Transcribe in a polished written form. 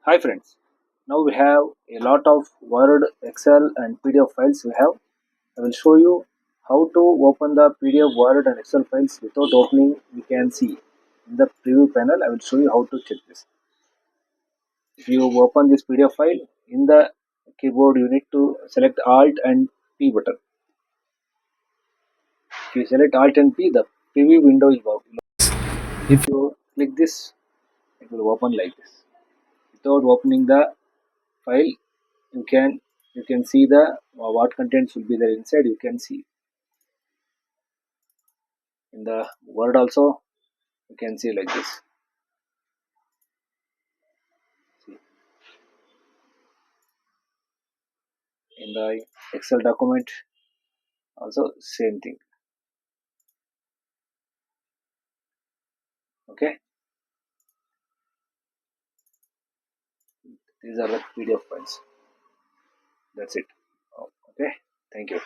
Hi friends, now we have a lot of Word, Excel and PDF files we have. I will show you how to open the PDF, Word and Excel files without opening. We can see in the preview panel. I will show you how to check this. If you open this PDF file in the keyboard, you need to select Alt and P button. If you select Alt and P, the preview window is open. If you click this, it will open like this. Without opening the file, you can see the what contents will be there inside. You can see in the Word also. You can see like this. See, in the Excel document also same thing. Okay, these are the PDF files. That's it. Okay, thank you.